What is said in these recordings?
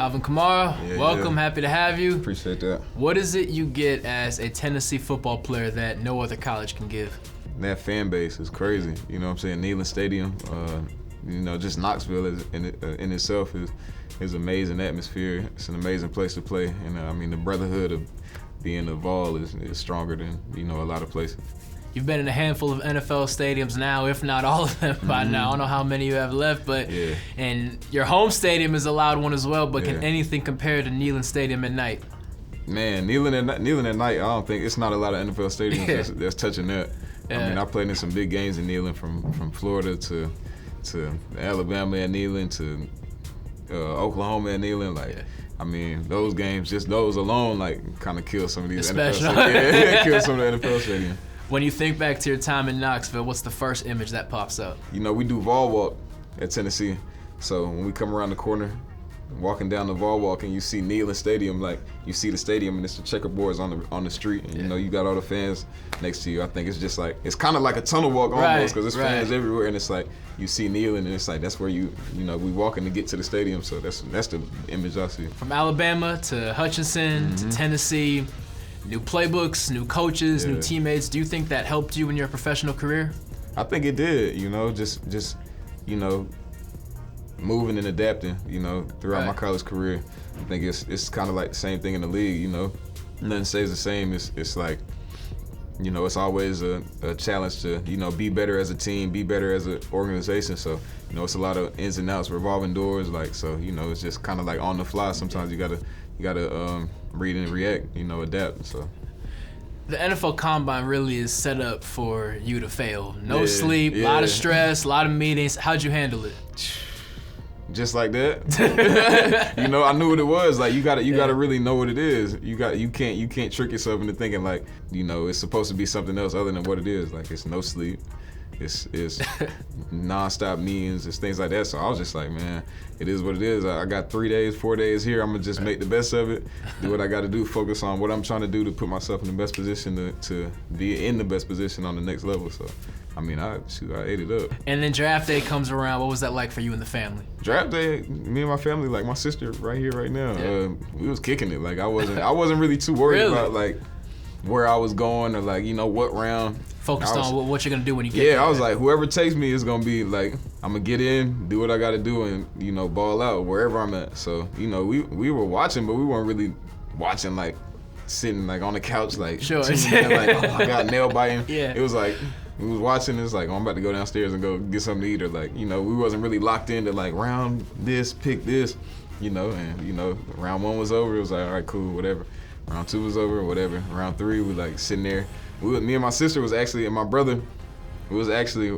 Alvin Kamara, welcome, happy to have you. Appreciate that. What is it you get as a Tennessee football player that no other college can give? That fan base is crazy. You know what I'm saying? Neyland Stadium, just Knoxville in itself is amazing atmosphere. It's an amazing place to play. And the brotherhood of being a Vol is stronger than, a lot of places. You've been in a handful of NFL stadiums now, if not all of them by now. I don't know how many you have left, but and your home stadium is a loud one as well, but can anything compare to Neyland Stadium at night? Man, Neyland at night, I don't think, it's not a lot of NFL stadiums that's touching that. I played in some big games in Neyland from Florida to Alabama at Neyland to Oklahoma at Neyland. Those games, just those alone, kind of kill some of these NFL stadiums. Kill some of the NFL stadiums. When you think back to your time in Knoxville, what's the first image that pops up? We do Vol Walk at Tennessee. So when we come around the corner, walking down the Vol Walk and you see Neyland Stadium, you see the stadium and it's the checkerboards on the street, and you got all the fans next to you. I think it's just it's kind of like a tunnel walk almost, because there's fans everywhere, and it's you see Neyland and it's that's where we walking to get to the stadium. So that's the image I see. From Alabama to Hutchinson to Tennessee, new playbooks, new coaches, new teammates. Do you think that helped you in your professional career? I think it did. Just moving and adapting. Throughout my college career, I think it's kind of like the same thing in the league. Nothing stays the same. It's it's always a challenge to be better as a team, be better as an organization. So it's a lot of ins and outs, revolving doors. It's just kind of on the fly. Sometimes you gotta read and react, adapt. So the NFL Combine really is set up for you to fail. No sleep, a lot of stress, a lot of meetings. How'd you handle it? Just like that. I knew what it was. You gotta really know what it is. You can't trick yourself into thinking it's supposed to be something else other than what it is. It's no sleep. It's nonstop meetings, it's things like that. So I was just man, it is what it is. I got 3 days, 4 days here. I'm gonna just make the best of it, do what I gotta do, focus on what I'm trying to do to put myself in the best position to be in the best position on the next level. So I ate it up. And then draft day comes around. What was that like for you and the family? Draft day, me and my family, my sister right here, right now, we was kicking it. I wasn't really too worried about where I was going or what round. Focused on what you're gonna do when you get there. Yeah, I was whoever takes me is gonna be I'm gonna get in, do what I gotta do, and ball out wherever I'm at. So we were watching, but we weren't really watching sitting on the couch sure. Oh my God, nail biting. It was we was watching. It's I'm about to go downstairs and go get something to eat, or we wasn't really locked into round this, pick this, and round one was over. It was all right, cool, whatever. Round two was over, whatever. Round three, we sitting there. Me and my sister and my brother was actually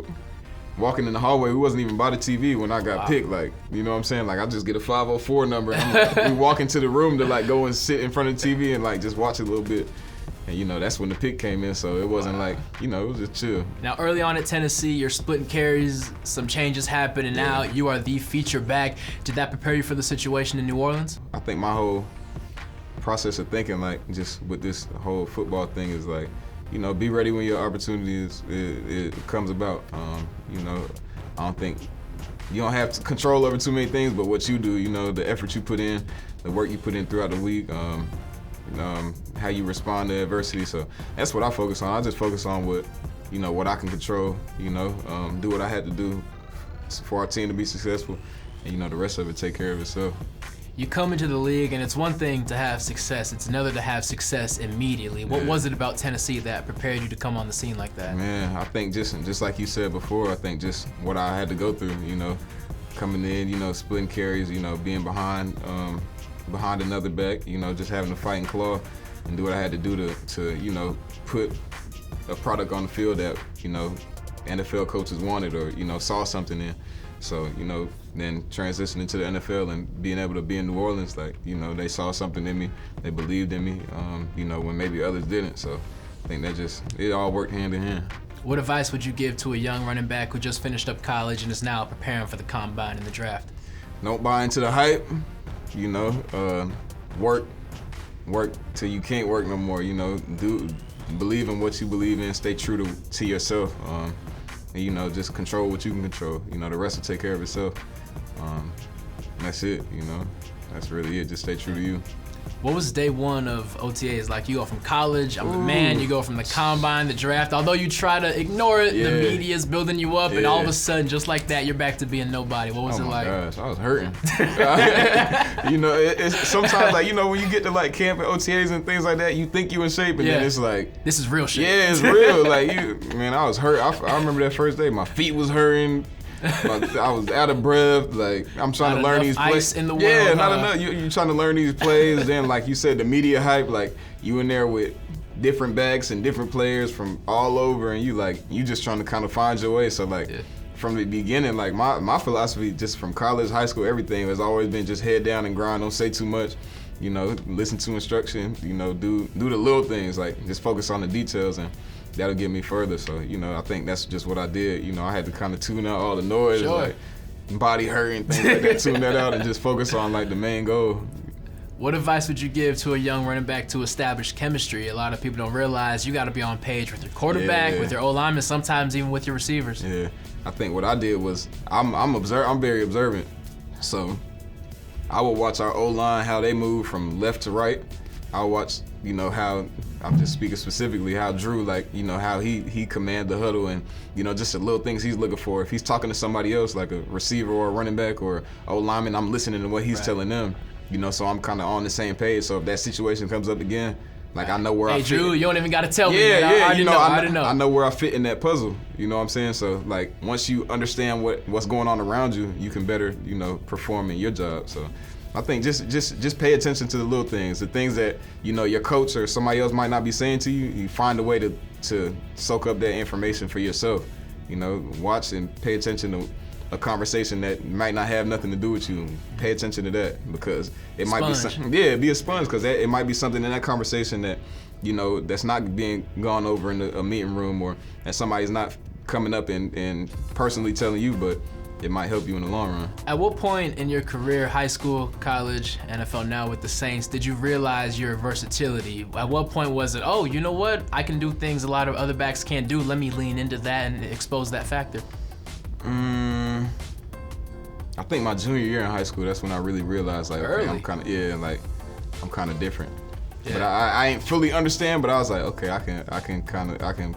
walking in the hallway. We wasn't even by the TV when I got picked. You know what I'm saying? I just get a 504 number. And we walk into the room to go and sit in front of the TV and just watch a little bit. And that's when the pick came in. So it wasn't it was just chill. Now early on at Tennessee, you're splitting carries. Some changes happened, and now you are the feature back. Did that prepare you for the situation in New Orleans? I think my whole process of thinking just with this whole football thing is be ready when your opportunity it comes about. I don't think you don't have control over too many things, but what you do, the effort you put in, the work you put in throughout the week, how you respond to adversity. So that's what I focus on. I just focus on what I can control. Do what I had to do for our team to be successful, and the rest of it take care of itself. You come into the league, and it's one thing to have success, it's another to have success immediately. What was it about Tennessee that prepared you to come on the scene like that? Man, I think just like you said before, I think just what I had to go through, coming in, splitting carries, being behind another back, just having to fight and claw and do what I had to do to put a product on the field that, NFL coaches wanted or, saw something in. So, then transitioning to the NFL and being able to be in New Orleans, they saw something in me, they believed in me, when maybe others didn't. So I think it all worked hand in hand. What advice would you give to a young running back who just finished up college and is now preparing for the combine and the draft? Don't buy into the hype, work till you can't work no more, believe in what you believe in, stay true to yourself. And, just control what you can control. The rest will take care of itself. That's it, That's really it. Just stay true to you. What was day one of OTAs like? You go from college, I'm the man, you go from the combine, the draft. Although you try to ignore it, the media's building you up, and all of a sudden, just like that, you're back to being nobody. What was it like? Oh my gosh, I was hurting. You know, it's sometimes like, you know, when you get to like camp and OTAs and things like that, you think you in shape, and then it's like, this is real shit. Yeah, it's real. Like man, I was hurt. I remember that first day, my feet was hurting. I was out of breath. Like I'm trying to learn these plays. Ice in the world, yeah, not enough. You trying to learn these plays. Then, like you said, the media hype. Like you in there with different backs and different players from all over, and you just trying to kind of find your way. So like from the beginning, like my philosophy, just from college, high school, everything has always been just head down and grind. Don't say too much. You know, listen to instruction. You know, do the little things. Like just focus on the details and that'll get me further. So, you know, I think that's just what I did. You know, I had to kind of tune out all the noise, like body hurting, things like that, tune that out and just focus on like the main goal. What advice would you give to a young running back to establish chemistry? A lot of people don't realize you got to be on page with your quarterback, with your O-lineman, sometimes even with your receivers. Yeah, I think what I did was I'm very observant. So I would watch our O-line, how they move from left to right. I would watch, you know, how, I'm just speaking specifically, how Drew, like, you know, how he command the huddle and, you know, just the little things he's looking for. If he's talking to somebody else, like a receiver or a running back or O-lineman, I'm listening to what he's telling them, you know, so I'm kind of on the same page. So if that situation comes up again, like I know where I fit. Hey, Drew, you don't even got to tell me. Yeah, you know, I know where I fit in that puzzle. You know what I'm saying? So like once you understand what's going on around you, you can better, you know, perform in your job. So I think just pay attention to the little things, the things that, you know, your coach or somebody else might not be saying to you. You find a way to soak up that information for yourself. You know, watch and pay attention to a conversation that might not have nothing to do with you. Pay attention to that because it might be something. Yeah, be a sponge because it might be something in that conversation that, you know, that's not being gone over in a meeting room or that somebody's not coming up and personally telling you, but it might help you in the long run. At what point in your career, high school, college, NFL now with the Saints, did you realize your versatility? At what point was it, oh, you know what? I can do things a lot of other backs can't do. Let me lean into that and expose that factor. I think my junior year in high school, that's when I really realized, like, okay, I'm kind of different. Yeah. But I ain't fully understand, but I was like, okay, I can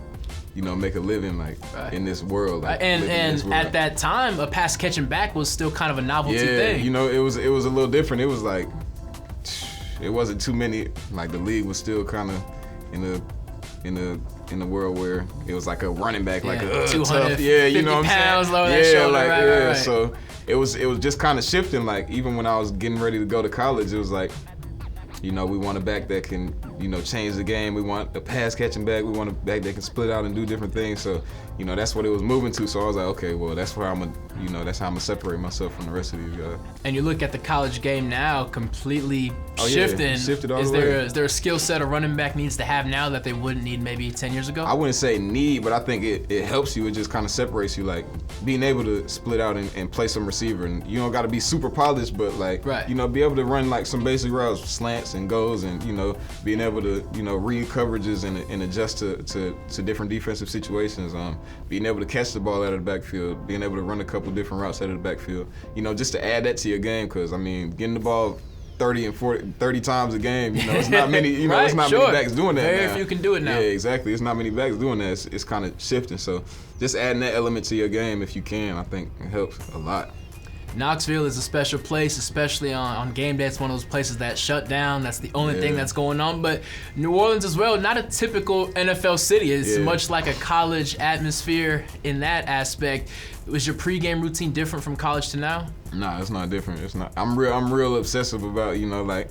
you know, make a living like in this world. Like, and at that time, a pass catching back was still kind of a novelty thing. Yeah, you know, it was a little different. It was like, it wasn't too many. Like the league was still kind of in the world where it was like a running back, like a 200, you know what I'm saying? Lower that shoulder, right. So it was just kind of shifting. Like even when I was getting ready to go to college, it was like, you know, we want a back that can, you know, change the game. We want a pass catching back. We want a back that can split out and do different things. So, you know, that's what it was moving to. So I was like, okay, well, that's where that's how I'm gonna separate myself from the rest of these guys. And you look at the college game now, completely shifting. Yeah, shifted all the way. Is there a skill set a running back needs to have now that they wouldn't need maybe 10 years ago? I wouldn't say need, but I think it helps you. It just kind of separates you, like being able to split out and play some receiver. And you don't got to be super polished, but like, you know, be able to run like some basic routes, slants and goes, and, you know, being able to, you know, read coverages and adjust to different defensive situations. Being able to catch the ball out of the backfield, being able to run a couple different routes out of the backfield. You know, just to add that to your game, because I mean, getting the ball 30 times a game, you know, it's not many, you know, it's not many backs doing that Very now. few can do it now. Yeah, exactly. It's not many backs doing that. It's kind of shifting. So just adding that element to your game if you can, I think it helps a lot. Knoxville is a special place, especially on game day. It's one of those places that shut down. That's the only thing that's going on. But New Orleans as well, not a typical NFL city. It's much like a college atmosphere in that aspect. Was your pregame routine different from college to now? Nah, it's not different. It's not. I'm real obsessive about, you know, like,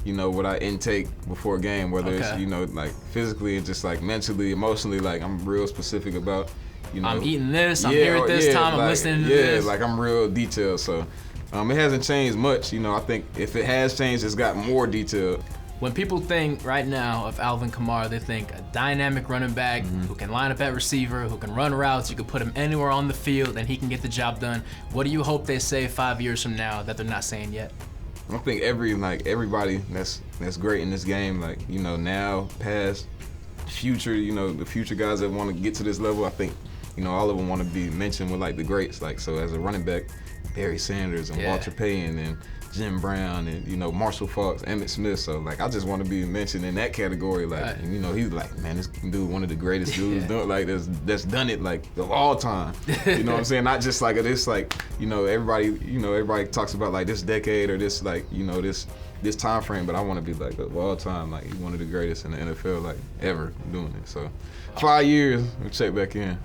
you know, what I intake before a game, whether it's, you know, like physically and just like mentally, emotionally, like I'm real specific about. You know, I'm eating this, I'm here at this time, I'm listening to this. Yeah, like I'm real detailed, so it hasn't changed much. You know, I think if it has changed, it's got more detail. When people think right now of Alvin Kamara, they think a dynamic running back who can line up at receiver, who can run routes, you can put him anywhere on the field and he can get the job done. What do you hope they say 5 years from now that they're not saying yet? I think everybody that's great in this game, like, you know, now, past, future, you know, the future guys that want to get to this level, I think, you know, all of them want to be mentioned with like the greats. Like, so as a running back, Barry Sanders and Walter Payton and Jim Brown and, you know, Marshall Faulk, Emmitt Smith. So, like, I just want to be mentioned in that category. Like, you know, he's like, man, this dude, one of the greatest dudes that's done it, like, of all time. You know what I'm saying? Not just like this, like, you know, everybody talks about, like, this decade or this, like, you know, this time frame, but I want to be, like, of all time, like, he's one of the greatest in the NFL, like, ever doing it. So, 5 years, we'll check back in.